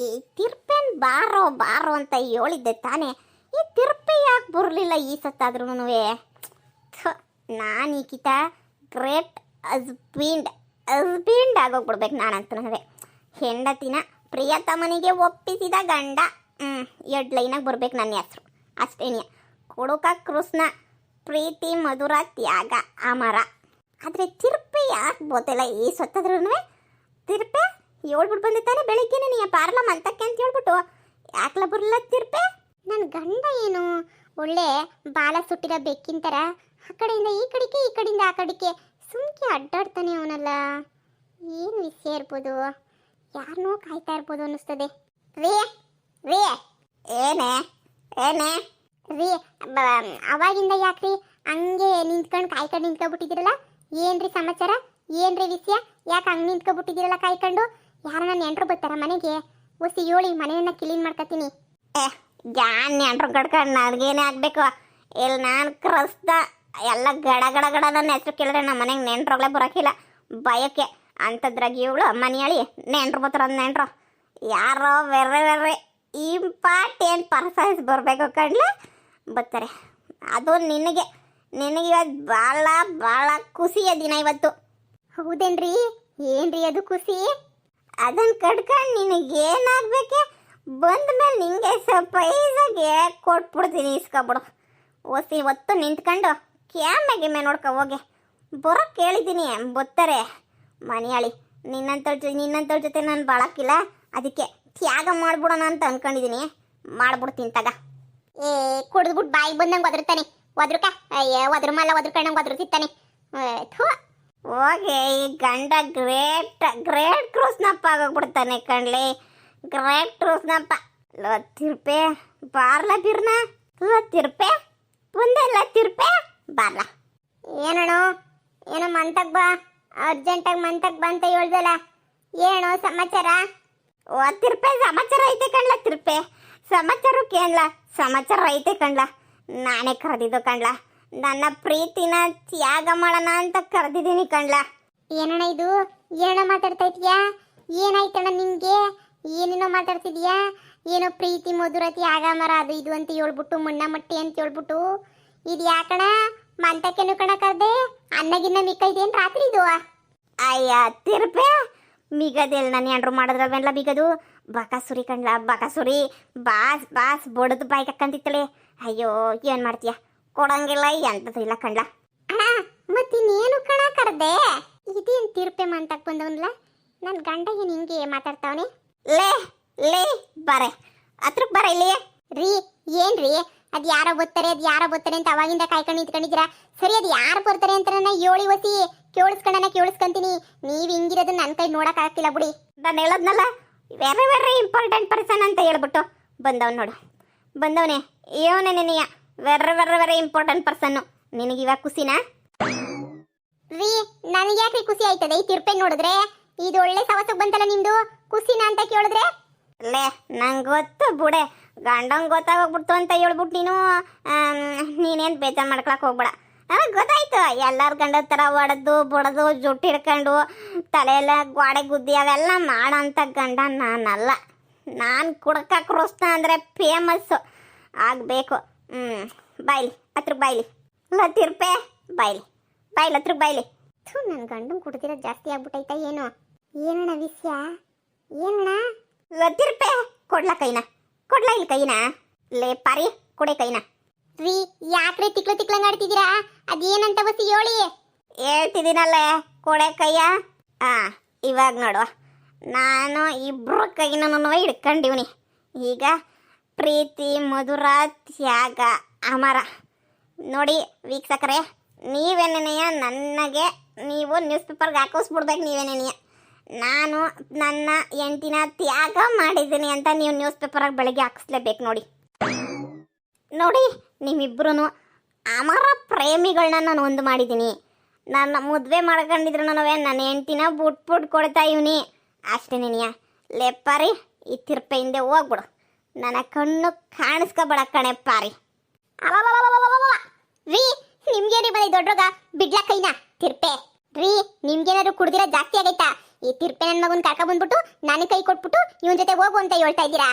ಈ ತಿರ್ಪೇನ್ ಬಾರೋ ಬಾರೋ ಅಂತ ಹೇಳಿದ್ದೆ ತಾನೇ. ಈ ತಿರ್ಪೆ ಯಾಕೆ ಬರಲಿಲ್ಲ ಈ ಸತ್ತಾದ್ರೂ? ನಾನು ಈಕಿತ ಗ್ರೇಟ್ ಹಸ್ಬೆಂಡ್ ಆಗೋಗ್ಬಿಡ್ಬೇಕು ನಾನಂತನವೇ. ಹೆಂಡತಿನ ಪ್ರಿಯತಮನಿಗೆ ಒಪ್ಪಿಸಿದ ಗಂಡ. ಲೈನಾಗ ಬರ್ಬೇಕು ನನ್ನ ಹೆಸರು ಅಷ್ಟೇನಿಯ. ಕೊಡುಕ ಕೃಷ್ಣ ಪ್ರೀತಿ ಮಧುರ ತ್ಯಾಗ ಅಮರ. ಆದರೆ ತಿರ್ಪೆ ಯಾಕೆ ಬೋತಿಲ್ಲ ಈ ಸತ್ತಾದ್ರೂ? ತಿರ್ಪೆ ಹೇಳ್ಬಿಟ್ಟು ಬಂದಿತ್ತಾನೆ ಬೆಳಿಗ್ಗೆನೆ ನೀ ಪಾರ್ಲ ಮಂತಕ್ಕೆ ಅಂತ ಹೇಳ್ಬಿಟ್ಟು ಯಾಕಲ ಬರಲ್ಲ ತಿರ್ಪೆ? ನನ್ನ ಗಂಡ ಏನು ಒಳ್ಳೆ ಬಾಲ ಸುಟ್ಟಿರೋ ಬೆಕ್ಕಿನ ಥರ ಆ ಕಡೆಯಿಂದ ಈ ಕಡೆಗೆ ಈ ಕಡೆಯಿಂದ ಆ ಕಡೆಗೆ ಸುಮ್ಕೆ ಅಡ್ಡಾಡ್ತಾನೆ ಅವನಲ್ಲ. ಏನು ವಿಷಯ ಇರ್ಬೋದು? ಯಾರನ್ನೋ ಕಾಯ್ತಾ ಇರ್ಬೋದು ಅನ್ನಿಸ್ತದೆ. ರೇ ರೇ ಏನೇ ಏನೇ ರೀ, ಅವಾಗಿಂದ ಯಾಕ್ರಿ ಹಂಗೆ ನಿಂತ್ಕೊಂಡು ಕಾಯ್ಕೊಂಡು ನಿಂತ್ಕೊಬಿಟ್ಟಿದ್ದೀರಲ್ಲ? ಏನ್ರಿ ಸಮಾಚಾರ? ಏನ್ರಿ ವಿಷಯ? ಯಾಕೆ ಹಂಗೆ ನಿಂತ್ಕೊಬಿಟ್ಟಿದ್ದೀರಲ್ಲ ಕಾಯ್ಕೊಂಡು? ಯಾರನ್ನ ನೆಂಟ್ರು ಬರ್ತಾರ ಮನೆಗೆ? ಒಸಿ ಹೇಳಿ, ಮನೆಯನ್ನ ಕ್ಲೀನ್ ಮಾಡ್ಕೊತೀನಿ. ಜಾನ್ ನೆಂಟ್ರು ಕಡ್ಕೊಂಡು ನನಗೇನೇ ಆಗಬೇಕು? ಇಲ್ಲಿ ನಾನು ಕ್ರಸ್ತ ಎಲ್ಲ ಗಡ ಗಡ ಗಡ ನನ್ನ ಹೆಸರು ಕೇಳಿದ್ರೆ ನಮ್ಮ ಮನೆಗೆ ನೆಂಟ್ರೋಗ್ಲೇ ಬರೋಕ್ಕಿಲ್ಲ ಭಯಕ್ಕೆ. ಅಂಥದ್ರಾಗ ಇವಳು ಮನೆಯಳಿ ನೆಂಟ್ರು ಬರ್ತಾರ. ನೆಂಟ್ರು ಯಾರೋ ವೆರ್ರೆ ಇಂಪಾರ್ಟೆಂಟ್ ಪರ್ಸನ್ಸ್ ಬರಬೇಕು ಕಣ್ಲೆ ಬರ್ತಾರೆ. ಅದು ನಿನಗೆ ಇವತ್ತು ಭಾಳ ಖುಷಿಯ ದಿನ ಇವತ್ತು. ಹೌದೇನ್ರಿ? ಏನ್ರಿ ಅದು ಖುಷಿ? ಅದನ್ನು ಕಡ್ಕೊಂಡು ನಿನಗೇನಾಗಬೇಕೆ? ಬಂದ ಮೇಲೆ ನಿಂಗೆ ಸರ್ಪ್ರೈಸಾಗಿ ಕೊಟ್ಬಿಡ್ತೀನಿ, ಇಸ್ಕೊಬಿಡು. ಓಸಿ ಹೊತ್ತು ನಿಂತ್ಕೊಂಡು ಗಿಮ್ಮೆ ನೋಡ್ಕೊ ಹೋಗಿ. ಬರೋಕ್ಕೆ ಕೇಳಿದ್ದೀನಿ, ಬರ್ತಾರೆ ಮನೆಯಾಳಿ. ನಿನ್ನಂತಳ ಜೊತೆ ನಾನು ಬಾಳಕ್ಕಿಲ್ಲ, ಅದಕ್ಕೆ ತ್ಯಾಗ ಮಾಡ್ಬಿಡೋಣ ಅಂತ ಅನ್ಕೊಂಡಿದ್ದೀನಿ. ಮಾಡ್ಬಿಡ್ತೀನಿ ತಗ. ಕುಡಿದ್ಬಿಟ್ಟು ಬಾಯಿಗೆ ಬಂದಂಗೆ ಒದರ್ತಾನೆ. ಒದ್ರಕ ಒದ್ರಮಲ್ಲ ಒದ್ರಕಂಡಂಗೆ ಒದರ್ತಿತ್ತಾನೆ. ಹೋಗಿ ಈ ಗಂಡ ಗ್ರೇಟ್ ಕ್ರೂಸ್ನಪ್ಪ ಆಗೋಗ್ಬಿಡ್ತಾನೆ ಕಣ್ಲಿ. ಗ್ರೇಟ್ ಕ್ರೂಸ್ನಪ್ಪ. ತಿರ್ಪೆ ಬಾರ್ಲ ಬಿರ್ನ. ತಿರ್ಪೆ ಮುಂದೆಲ್ಲ ತಿರ್ಪೆ ಬಾರ್ಲ. ಏನೋ ಮಂತಕ್ ಬಾ, ಅರ್ಜೆಂಟಾಗಿ ಮಂತಕ್ ಬಾ ಅಂತ ಹೇಳ್ದಲ್ಲ. ಏನೋ ಸಮಾಚಾರ? ತಿರ್ಪೆ ಸಮಾಚಾರ ಐತೆ ಕಣ್ಲ. ತಿರ್ಪೆ ಸಮಾಚಾರಕ್ಕೆ ಏನ್ಲ ಸಮಾಚಾರ ಐತೆ ಕಣ್ಲ. ನಾನೇ ಕರೆದಿದ್ದು ಕಣ್ಲ. ನನ್ನ ಪ್ರೀತಿನ ತ್ಯಾಗ ಮಾಡೋಣ ಅಂತ ಕರೆದಿದ್ದೀನಿ ಕಣ್ಲ. ಏನಣ್ಣ ಇದು? ಏನೋ ಮಾತಾಡ್ತಾ ಇದೀಯಾ? ಏನಾಯ್ತಣ್ಣ ನಿಂಗೆ? ಏನೇನೋ ಮಾತಾಡ್ತಿದ್ಯಾ? ಏನೋ ಪ್ರೀತಿ ಮಧುರ ತ್ಯಾಗ ಮರ ಅದು ಇದು ಅಂತ ಹೇಳ್ಬಿಟ್ಟು ಮುಣ್ಣ ಮಟ್ಟಿ ಅಂತ ಹೇಳ್ಬಿಟ್ಟು ಇದು ಯಾಕಣ ಮಂತಕ್ಕೇನು ಕಣ ಕರ್ದೆ? ಅನ್ನಗಿನ್ನ ಮಿಕ್ಕೈದೇನು ರಾತ್ರಿ ಇದು? ಅಯ್ಯ ತಿರ್ಪೆ ಮಿಗದೆಲ್ಲ ನಾನು ಏನ್ರು ಮಾಡಿದ್ರಲ್ವೆಲ್ಲ ಮಿಗದು. ಬಕಾಸುರಿ ಕಣ್ಲ, ಬಕಾಸುರಿ. ಬಾಸ್ ಬಡದು ಬಾಯಿ ಕಕ್ಕಂತಿತ್ತಳೆ. ಅಯ್ಯೋ ಏನು ಮಾಡ್ತೀಯ? ಕೊಡಂಗಿಲ್ಲ ಎಂತದ್ದು ಇಲ್ಲ ಕಣ್ಲ. ಅಣ್ಣ ಮತ್ತಿನ್ನೇನು ಕಣ ಕರ್ದೆ? ಇದೇನು ತಿರ್ಪೆ ಮಂತಕ್ಕೆ ಬಂದವನ್ಲ? ನನ್ನ ಗಂಡ ಏನು ಹಿಂಗೆ ಮಾತಾಡ್ತಾವನೆ? ಲೇ ಬಾರೆ ಹತ್ರಕ್ಕೆ ಬರ ಇಲ್ಲಿ. ರೀ ಏನ್ರಿ? ಅದು ಯಾರೋ ಬರ್ತಾರೆ ಅಂತ ಅವಾಗಿಂದ ಕಾಯ್ಕೊಂಡು ನಿಂತ್ಕೊಂಡಿದ್ದೀರಾ. ಸರಿ, ಅದು ಯಾರು ಬರ್ತಾರೆ ಅಂತ ನನ್ನ ಹೇಳಿ ಒಸಿ ಕೇಳಿಸ್ಕೊಂತೀನಿ. ನೀವು ಹಿಂಗಿರೋದು ನನ್ನ ಕೈ ನೋಡೋಕ್ಕಾಗ್ತಿಲ್ಲ ಬಿಡಿ. ನಾನು ಹೇಳೋದ್ನಲ್ಲ, ವೆರಿ ಇಂಪಾರ್ಟೆಂಟ್ ಪರ್ಸನ್ ಅಂತ ಹೇಳ್ಬಿಟ್ಟು ಬಂದವನೇ ಇವನೇ ನಿನಗೆ ವೆರಿ ಇಂಪಾರ್ಟೆಂಟ್ ಪರ್ಸನ್ನು. ನಿನಗೆ ಇವಾಗ ಖುಷಿನಾ? ರೀ ನನಗೆ ಯಾಕೆ ಖುಷಿ ಆಯ್ತದೆ ಈ ತಿರ್ಪೆ ನೋಡಿದ್ರೆ? ಇದು ಒಳ್ಳೆ ಸವಸಕ್ಕೆ ಬಂತಲ್ಲ ನಿಮ್ದು. ಖುಷಿನಾ ಅಂತ ಕೇಳಿದ್ರೆ ನಂಗೆ ಗೊತ್ತು ಬುಡೆ. ಗಂಡಂಗೆ ಗೊತ್ತಾಗೋಗ್ಬಿಡ್ತು ಅಂತ ಹೇಳ್ಬಿಟ್ಟು ನೀನೇನು ಬೇಜಾರು ಮಾಡ್ಕೊಳಕ್ಕೆ ಹೋಗ್ಬೇಡ. ನನಗೆ ಗೊತ್ತಾಯ್ತು ಎಲ್ಲರ ಗಂಡ ಥರ ಒಡೆದು ಬಡದು ಜುಟ್ಟು ಹಿಡ್ಕೊಂಡು ತಲೆಯೆಲ್ಲ ಗೋಡೆ ಗುದ್ದಿ ಅವೆಲ್ಲ ಮಾಡೋಂಥ ಗಂಡ ನಾನಲ್ಲ. ನಾನು ಕುಡ್ಕ ಕ್ರೋಸ್ತ ಅಂದರೆ ಫೇಮಸ್ಸು ಆಗಬೇಕು. ಬಾಯ್ಲಿ ಹತ್ರಕ್ಕೆ ಬಾಯ್ಲಿ. ತಿರ್ಪೆ ಬಾಯ್ಲಿ ಹತ್ರಕ್ಕೆ ಬಾಯ್ಲಿ. ನನ್ನ ಗಂಡನ ಕುಡ್ದಿರೋ ಜಾಸ್ತಿ ಆಗ್ಬಿಟ್ಟೈತಾ ಏನೋ? ಏನಣ್ಣ ವಿಷಯ? ಏನಣ್ಣ? ತಿರ್ಪೆ ಕೊಡ್ಲ ಇಲ್ಲಿ ಕೈನ. ಲೇ ಪಾರಿ ಕೊಡೆ ಕೈನ. ರೀ ಯಾಕ್ರೆ ತಿಕ್ಲಂಗ್ ಆಡ್ತಿದ್ದೀರಾ? ಅದೇನಂತ ಬಸಿ ಹೇಳಿ. ಹೇಳ್ತಿದ್ದೀನಲ್ಲೇ ಕೊಡೆ ಕೈಯ. ಇವಾಗ ನೋಡುವ, ನಾನು ಇಬ್ರು ಕೈನೂ ಹಿಡ್ಕೊಂಡಿವ್ನಿ. ಈಗ ಪ್ರೀತಿ ಮಧುರ ತ್ಯಾಗ ಅಮರ. ನೋಡಿ ವೀಕ್ಷಕರೇ, ನೀವೇನೇನೆಯ ನನಗೆ ನೀವು ನ್ಯೂಸ್ ಪೇಪರ್ಗೆ ಹಾಕಿಸ್ಬಿಡ್ಬೇಕು. ನೀವೇನೇನೆಯ ನಾನು ನನ್ನ ಹೆಂಡತಿನ ತ್ಯಾಗ ಮಾಡಿದ್ದೀನಿ ಅಂತ ನೀವು ನ್ಯೂಸ್ ಪೇಪರಾಗಿ ಬೆಳಗ್ಗೆ ಹಾಕಿಸ್ಲೇಬೇಕು. ನೋಡಿ ನಿಮ್ಮಿಬ್ರು ಅಮರ ಪ್ರೇಮಿಗಳನ್ನ ನಾನು ಒಂದು ಮಾಡಿದ್ದೀನಿ. ನನ್ನ ಮದುವೆ ಮಾಡ್ಕೊಂಡಿದ್ರು ನನ್ನ ಹೆಂಡತಿನ ಬಿಟ್ಬಿಟ್ಟು ಕೊಡ್ತಾ ಇವನಿ ಅಷ್ಟೇ. ನೀನಿಯ ಲೆಪ್ಪಾರಿ ಈ ತಿರ್ಪೆ ಹಿಂದೆ ಹೋಗ್ಬಿಡು. ನನ್ನ ಕಣ್ಣು ಕಾಣಿಸ್ಕೊಬೇಡ ಕಣೆ ಪಾರಿ. ರೀ ನಿಮ್ಗೇನಿ ಬಂದಿ ದೊಡ್ಡಗ ಬಿಡ್ಲ ಕೈನ ತಿರ್ಪೆ. ರೀ ನಿಮ್ಗೇನಾದ್ರು ಕುಡ್ದಿರ ಜಾಸ್ತಿ ಆಗೈತಾ? ಈ ತಿರ್ಪೆ ನನ್ನ ಮಗನ್ ಕರ್ಕ ಬಂದ್ಬಿಟ್ಟು ನನಗೆ ಕೈ ಕೊಟ್ಬಿಟ್ಟು ಇವನ್ ಜೊತೆ ಹೋಗು ಅಂತ ಹೇಳ್ತಾ ಇದ್ದೀರಾ?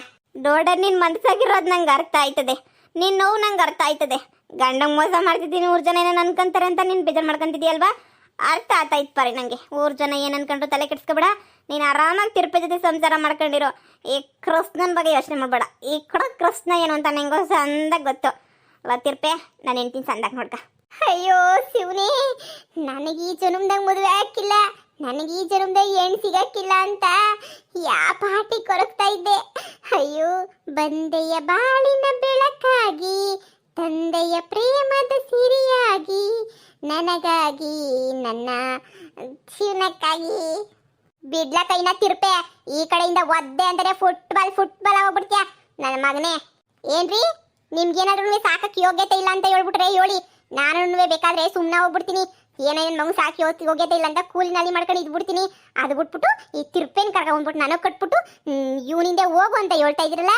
ನೋಡ ನಿನ್ ಮನ್ಸಾಗಿರೋದು ನಂಗೆ ಅರ್ಥ ಆಯ್ತದೆ, ನಿನ್ ನೋವು ನಂಗೆ ಅರ್ಥ ಆಯ್ತದೆ. ಗಂಡಂಗೆ ಮೋಸ ಮಾಡ್ತಿದ್ದೀನಿ, ಊರ್ ಜನ ಏನೇನು ಅನ್ಕೊಂತಾರೆ ಅಂತ ನೀನು ಬೇಜಾರು ಮಾಡ್ಕೊಂತಿದ್ಯಲ್ವಾ? ಅರ್ಥ ಆಯ್ತು ಪಾರಿ ನಂಗೆ. ಊರ್ ಜನ ಏನು ಅನ್ಕೊಂಡ್ರು ತಲೆ ಕೆಡ್ಸ್ಕೊಬೇಡ. ನೀನು ಆರಾಮಾಗಿ ತಿರುಪೆ ಜೊತೆ ಸಂಸಾರ ಮಾಡ್ಕೊಂಡಿರೋ. ಈ ಕೃಷ್ಣನ ಬಗ್ಗೆ ಯೋಚನೆ ಮಾಡಬೇಡ. ಈ ಕೃಷ್ಣ ಏನು ಅಂತ ನಿಂಗೋ ಸಂದಾಗ ಗೊತ್ತು ಅಲ್ಲ ತಿರ್ಪೆ. ನಾನು ಹೆಂಡ್ತೀನಿ ಸಂದಾಗ ನೋಡ್ಕ. ಅಯ್ಯೋ ಶಿವನೇ, ನನಗೆ ಈ ಜನ್ಮದಾಗ ಮದುವೆ ಹಾಕಿಲ್ಲ, ನನಗೆ ಈ ಜನ್ಮದಾಗ ಹೆಣ್ಣು ಸಿಗಕ್ಕಿಲ್ಲ ಅಂತ ಯಾ ಪಾಟಿ ಕೊರಗ್ತಾ ಇದ್ದೆ. ಅಯ್ಯೋ, ಬಂದೆಯ ಬಾಳಿನ ಬೆಳಕಾಗಿ, ತಂದೆಯ ಪ್ರೇಮದ ಸಿರಿಯಾಗಿ, ನನಗಾಗಿ ನನ್ನ ಶಿವನಕ್ಕಾಗಿ ಬಿಡ್ಲ ಕೈನ ತಿರ್ಪೆ. ಈ ಕಡೆಯಿಂದ ಒದ್ದೆ ಅಂದರೆ ಫುಟ್ಬಾಲ್ ಹೋಗ್ಬಿಡ್ತೀಯ ನನ್ನ ಮಗನೇ. ಏನ್ರಿ ನಿಮ್ಗೇನಾದ್ರೂ ಸಾಕಕ್ಕೆ ಯೋಗ್ಯತೆ ಇಲ್ಲ ಅಂತ ಹೇಳ್ಬಿಟ್ರೆ ಹೇಳಿ, ನಾನು ಬೇಕಾದ್ರೆ ಸುಮ್ಮನೆ ಹೋಗ್ಬಿಡ್ತೀನಿ. ಏನೇನು ಮಗು ಸಾಕಿ ಯೋಗ್ಯತೆ ಇಲ್ಲ ಅಂತ ಕೂಲಿ ನಾಲಿ ಮಾಡ್ಕೊಂಡು ಇದ್ಬಿಡ್ತೀನಿ. ಅದು ಬಿಟ್ಬಿಟ್ಟು ಈ ತಿರ್ಪೇನ್ ಕರ್ಕೊಂಡ್ಬಿಟ್ಟು ನನಗೆ ಕಟ್ಬಿಟ್ಟು ಇವನಿಂದ ಹೋಗು ಅಂತ ಹೇಳ್ತಾ ಇದ್ರಲ್ಲ,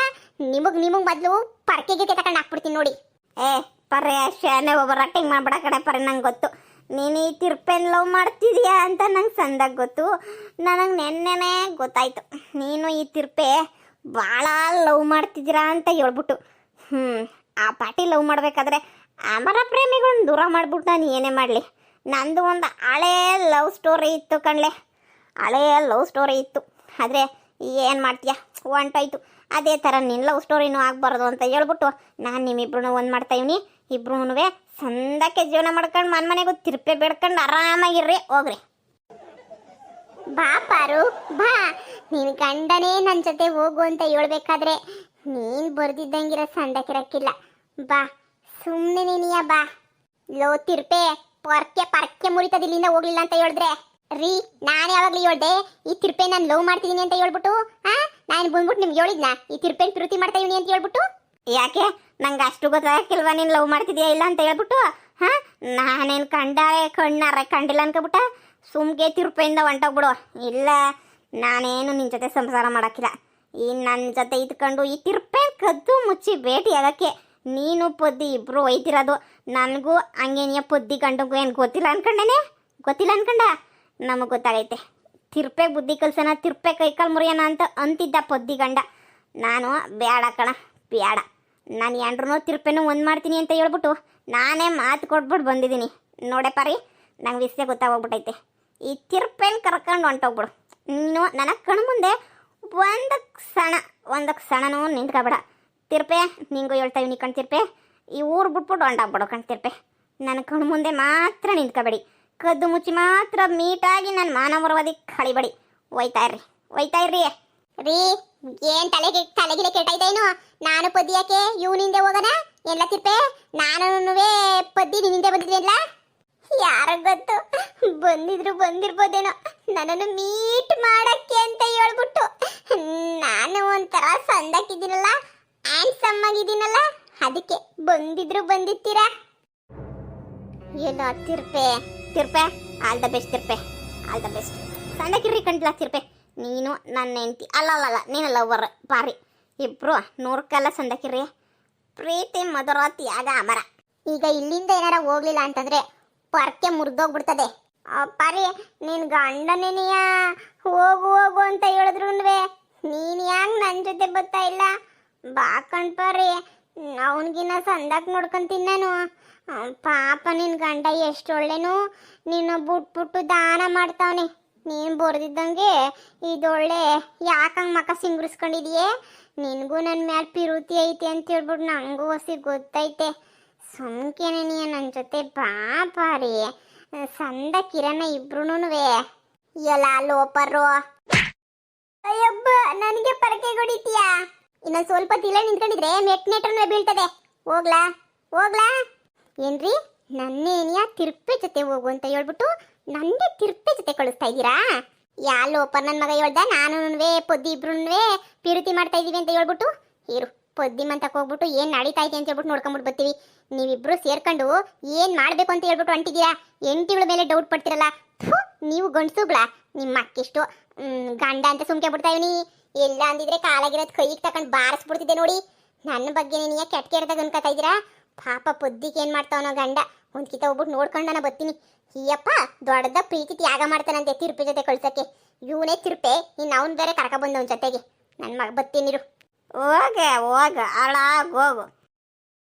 ನಿಮಗೆ ಮೊದಲು ಪರ್ಕೆಗೆ ತಗೊಂಡು ಹಾಕ್ಬಿಡ್ತೀನಿ ನೋಡಿ. ಪರ್ರೆ ಶಾನೆ ಒಬ್ಬ ರಟ್ಟಿಂಗ್ ಮಾಡ್ಬಿಡ ಕಡೆ ಪರ್ರೆ. ನಂಗೆ ಗೊತ್ತು ನೀನು ಈ ತಿರ್ಪೇನ್ ಲವ್ ಮಾಡ್ತಿದ್ಯಾ ಅಂತ ನಂಗೆ ಸಂದಾಗ ಗೊತ್ತು. ನನಗೆ ನೆನ್ನೆನೇ ಗೊತ್ತಾಯ್ತು ನೀನು ಈ ತಿರ್ಪೆ ಭಾಳ ಲವ್ ಮಾಡ್ತಿದ್ದೀರಾ ಅಂತ ಹೇಳ್ಬಿಟ್ಟು. ಆ ಪಾಟಿ ಲವ್ ಮಾಡಬೇಕಾದ್ರೆ ಅಮರ ಪ್ರೇಮಿಗಳನ್ನ ದೂರ ಮಾಡ್ಬಿಟ್ಟು ನಾನು ಏನೇ ಮಾಡಲಿ. ನಂದು ಒಂದು ಹಳೇ ಲವ್ ಸ್ಟೋರಿ ಇತ್ತು ಕಣ್ಲೆ, ಹಳೆಯ ಲವ್ ಸ್ಟೋರಿ ಇತ್ತು. ಆದರೆ ಏನು ಮಾಡ್ತೀಯ, ಹೊಂಟೋಯ್ತು. ಅದೇ ಥರ ನಿನ್ನ ಲವ್ ಸ್ಟೋರಿನೂ ಆಗಬಾರ್ದು ಅಂತ ಹೇಳ್ಬಿಟ್ಟು ನಾನು ನಿಮ್ಮಿಬ್ರು ಒಂದು ಮಾಡ್ತಾಯಿವ್ನಿ. ಇಬ್ರು ಸಂದಕ್ಕೆ ಜೀವನ ಮಾಡ್ಕೊಂಡು ಮನೆಗೂ ತಿರ್ಪೆ ಬೇಡ್ಕೊಂಡು ಆರಾಮಾಗಿರ್ರಿ, ಹೋಗ್ರಿ. ಬಾ ಪಾರು ಬಾ, ನಿನ್ ಗಂಡನೇ ನನ್ನ ಜೊತೆ ಹೋಗು ಅಂತ ಹೇಳ್ಬೇಕಾದ್ರೆ ನೀನ್ ಬರ್ದಿದ್ದಂಗಿರೋ ಸಂದಕ್ಕಿರಕ್ಕಿಲ್ಲ. ಬಾ ಸುಮ್ಮನೆ ನೀನಿಯ ಬಾ. ಲೋ ತಿರ್ಪೆ, ಪರ್ಕೆ ಮುರಿತದ ಇಲ್ಲಿಂದ ಹೋಗ್ಲಿಲ್ಲ ಅಂತ ಹೇಳಿದ್ರೆ ರೀ, ನಾನು ಯಾವಾಗ್ಲೂ ಹೇಳ್ದೆ ಈ ತಿರ್ಪೆ ನಾನು ಲವ್ ಮಾಡ್ತಿದ್ದೀನಿ ಅಂತ ಹೇಳ್ಬಿಟ್ಟು? ನಾನು ಬಂದ್ಬಿಟ್ಟು ನಿಮ್ಗೆ ಹೇಳಿದ್ನ ಈ ತಿರ್ಪೆನ್ ಪ್ರೀತಿ ಮಾಡ್ತಾ ಇದೀನಿ ಅಂತ ಹೇಳ್ಬಿಟ್ಟು? ಯಾಕೆ ನಂಗೆ ಅಷ್ಟು ಗೊತ್ತಾಗಿಲ್ವಾ ನೀನು ಲವ್ ಮಾಡ್ತಿದ್ಯಾ ಇಲ್ಲ ಅಂತ ಹೇಳ್ಬಿಟ್ಟು? ನಾನೇನು ಕಣ್ಣಾರೆ ಕಂಡಿಲ್ಲ ಅನ್ಕೊಬಿಟ್ಟ ಸುಮ್ಗೆ ತಿರುಪೆಯಿಂದ ಹೊಂಟೋಗ್ಬಿಡು. ಇಲ್ಲ, ನಾನೇನು ನಿನ್ನ ಜೊತೆ ಸಂಸಾರ ಮಾಡೋಕ್ಕಿಲ್ಲ. ಈ ನನ್ನ ಜೊತೆ ಇದ್ಕೊಂಡು ಈ ತಿರುಪೆ ಕದ್ದು ಮುಚ್ಚಿ ಭೇಟಿ ಆಗೋಕ್ಕೆ ನೀನು ಪೊದ್ದಿ ಇಬ್ಬರು ಒಯ್ತಿರೋದು. ನನಗೂ ಹಂಗೇನಿಯ ಪೊದ್ದಿ ಗಂಡಗೂ ಏನು ಗೊತ್ತಿಲ್ಲ ಅನ್ಕೊಂಡ. ನಮಗೆ ಗೊತ್ತಾಗೈತೆ ತಿರುಪೆ ಬುದ್ಧಿ ಕಲ್ಸನ, ತಿರುಪೆ ಕೈಕಾಲು ಮುರಿಯೋಣ ಅಂತ ಅಂತಿದ್ದ ಪೊದ್ದಿ ಗಂಡ. ನಾನು ಬೇಡ ಕಣ, ಬೇಡ. ನಾನು ಎಂಡ್ರೂ ತಿರುಪೆನೂ ಒಂದು ಮಾಡ್ತೀನಿ ಅಂತ ಹೇಳ್ಬಿಟ್ಟು ನಾನೇ ಮಾತು ಕೊಟ್ಬಿಟ್ಟು ಬಂದಿದ್ದೀನಿ. ನೋಡೆ ಪಾರಿ, ನಂಗೆ ವಿಷಯ ಗೊತ್ತಾಗೋಗ್ಬಿಟ್ಟೈತೆ. ಈ ತಿರುಪೇನ ಕರ್ಕೊಂಡು ಹೊಂಟೋಗ್ಬಿಡು ನೀನು. ನನಗೆ ಕಣ್ಣು ಮುಂದೆ ಒಂದು ಕ್ಷಣನೂ ನಿಂತ್ಕೊಬೇಡ ತಿರುಪೆ. ನಿಂಗೂ ಹೇಳ್ತಾ ಇವ್ನಿ ಕಣ್ ತಿರುಪೆ, ಈ ಊರು ಬಿಟ್ಬಿಟ್ಟು ಹೊಂಟಾಗ್ಬಿಡು ಕಣ್ ತಿರುಪೆ. ನನ್ನ ಕಣ್ಣು ಮುಂದೆ ಮಾತ್ರ ನಿಂತ್ಕೊಬೇಡಿ, ಕದ್ದು ಮುಚ್ಚಿ ಮಾತ್ರ ಮೀಟಾಗಿ ನನ್ನ ಮಾನವರವಾದಿ ಕಳಿಬೇಡಿ. ಒಯ್ತಾ ಇರ್ರಿ ರೀ. ಏನ್ ತಲೆಗಿಲೆ ಕೆಟ್ಟೈತೇನು? ನಾನು ಪದ್ದಿ ಯಾಕೆ ಇವನಿಂದ ಹೋಗೋಣ ಎಲ್ಲ ತಿರ್ಪೆ? ನಾನು ಪದ್ದಿ ನಿನ್ನಿಂದ ಬಂದಿದ್ದಿಲ್ಲ? ಯಾರ ಗೊತ್ತು, ಬಂದಿರ್ಬೋದೇನೋ ನನ್ನನ್ನು ಮೀಟ್ ಮಾಡಕ್ಕೆ ಅಂತ ಹೇಳ್ಬಿಟ್ಟು. ನಾನು ಒಂಥರ ಸಂದಕ್ಕಿದ್ದೀನಲ್ಲ, ಹ್ಯಾಂಡ್ಸಮ್ ಆಗಿದ್ದೀನಲ್ಲ, ಅದಕ್ಕೆ ಬಂದಿರ್ತೀರಾ? ಎಲ್ಲ ತಿರ್ಪೆ ಆಲ್ ದ ಬೆಸ್ಟ್ ತಿರ್ಪೆ, ಆಲ್ ದ ಬೆಸ್ಟ್. ಸಂದಕ್ಕಿರ್ರಿ ಕಂಡ್ಲ ತಿರ್ಪೆ. ನೀನು ನನ್ನ ಹೆಂಡತಿ ಅಲ್ಲ ನೀನು ಲವರ್ ಪಾರಿ. ಇಬ್ರು 100 ಕಾಲ ಸಂದಕ್ಕಿರ್ರಿ. ಪ್ರೀತಿ ಮಧುರ ತ್ಯಾಗ ಅಮರ. ಈಗ ಇಲ್ಲಿಂದ ಏನಾರ ಹೋಗ್ಲಿಲ್ಲ ಅಂತಂದ್ರೆ ಪರ್ಕೆ ಮುರಿದೋಗ್ಬಿಡ್ತದೆ. ಪಾರಿ, ನಿನ್ ಗಂಡನೇನಿಯ ಹೋಗು ಅಂತ ಹೇಳಿದ್ರು ನೀನ್ ಯಾಕೆ ನನ್ನ ಜೊತೆ ಬರ್ತಾ ಇಲ್ಲ? ಬಾಕಂಡ್ ಪಾರಿ, ಅವನಿಗಿನ್ನ ಸಂದಕ್ ನೋಡ್ಕೊಂತೀನಿ ನಾನು. ಪಾಪ ನಿನ್ ಗಂಡ ಎಷ್ಟು ಒಳ್ಳೆನು, ನೀನು ಬಿಟ್ಬಿಟ್ಟು ದಾನ ಮಾಡ್ತಾವನೆ. ನೀನು ಬರ್ದಿದ್ದಂಗೆ ಇದೊಳ್ಳೆ ಯಾಕಂಗೆ ಮಕ್ಕ ಸಿಂಗ್ರಿಸ್ಕೊಂಡಿದೀಯೇ? ನಿನಗೂ ನನ್ನ ಮ್ಯಾಲ ಪಿರುತಿ ಐತೆ ಅಂತ ಹೇಳ್ಬಿಟ್ಟು ನನಗೂ ಹೊಸಿ ಗೊತ್ತೈತೆ. ಸುಮ್ಕೇನೆ ನೀ ನನ್ನ ಜೊತೆ ಪಾರಿ. ಸಂದ ಕಿರಣ ಇಬ್ರುನುವೆ ಎಲ್ಲ ಲೋಪರು. ಅಯ್ಯಬ್ಬ, ನನಗೆ ಪರಕೆ ಹೊಡಿತೀಯಾ? ಇನ್ನೊಂದು ಸ್ವಲ್ಪ ತಿಲ್ಲ ನಿಂತ್ಕೊಂಡಿದ್ರೆ ನೆಟ್ರನ್ನ ಬೀಳ್ತದೆ. ಹೋಗ್ಲಾ? ಏನ್ರಿ, ನನ್ನೇನಿಯಾ ತಿರುಪೆ ಜೊತೆ ಹೋಗು ಅಂತ ಹೇಳ್ಬಿಟ್ಟು ನಂದೇ ತಿರುಪೆ ಜೊತೆ ಕಳಿಸ್ತಾ ಇದ್ದೀರಾ? ಯಾ ಲೋಪರ್ ನನ್ನ ಮಗ ಹೇಳ್ದ ನಾನು ಪೊದ್ದಿ ಇಬ್ರುನ್ವೇ ಪಿರುತಿ ಮಾಡ್ತಾ ಇದೀವಿ ಅಂತ ಹೇಳ್ಬಿಟ್ಟು. ಇರು, ಪೊದ್ದಿ ಮಂತಕ್ಕೆ ಹೋಗ್ಬಿಟ್ಟು ಏನು ನಡೀತಾ ಇದೆ ಅಂತ ಹೇಳ್ಬಿಟ್ಟು ನೋಡ್ಕೊಂಡ್ಬಿಟ್ಟು ಬರ್ತೀವಿ. ನೀವಿಬ್ರು ಸೇರ್ಕೊಂಡು ಏನು ಮಾಡಬೇಕು ಅಂತ ಹೇಳ್ಬಿಟ್ಟು ಹೊಂಟಿದ್ದೀರಾ? ಹೆಂಡತಿಗಳ ಮೇಲೆ ಡೌಟ್ ಪಡ್ತಿರಲ್ಲ. ನೀವು ಗಂಡಸುಗಳ ನಿಮ್ಮ ಅಕ್ಕಿಷ್ಟು ಗಂಡ ಅಂತ ಸುಮ್ಕೆ ಬಿಡ್ತಾ ಇವನಿ. ಎಲ್ಲ ಅಂದಿದ್ರೆ ಕಾಲಾಗಿರೋದು ಕೈಗೆ ತಗೊಂಡು ಬಾರಿಸ್ಬಿಡ್ತಿದ್ದೆ ನೋಡಿ. ನನ್ನ ಬಗ್ಗೆ ನೀನು ಕೆಟ್ಟ ಕೆಟ್ಟದಾಗ ಅನ್ಕೋತಾ ಇದ್ದೀರಾ? ಪಾಪ ಪೊದ್ದಿಗೆ ಏನು ಮಾಡ್ತಾವನೋ ಗಂಡ. ಒಂದ್ಕಿತ ಹೋಗ್ಬಿಟ್ಟು ನೋಡ್ಕೊಂಡನ ಬರ್ತೀನಿ. ಈಯಪ್ಪ ದೊಡ್ಡದ ಪ್ರೀತಿ ತ್ಯಾಗ ಮಾಡ್ತಾನಂತೆ ತಿರುಪಿ ಜೊತೆ ಕಳ್ಸಕ್ಕೆ. ಇವನೇ ತಿರುಪೆ, ಇನ್ನು ಅವ್ನು ಬೇರೆ ಕರ್ಕ ಬಂದವನ್ ಜೊತೆಗೆ. ನನ್ನ ಮಗ ಬರ್ತೀನಿರು. ಹೋಗೆ ಹೋಗ ಹಾಳಾಗೋಗು.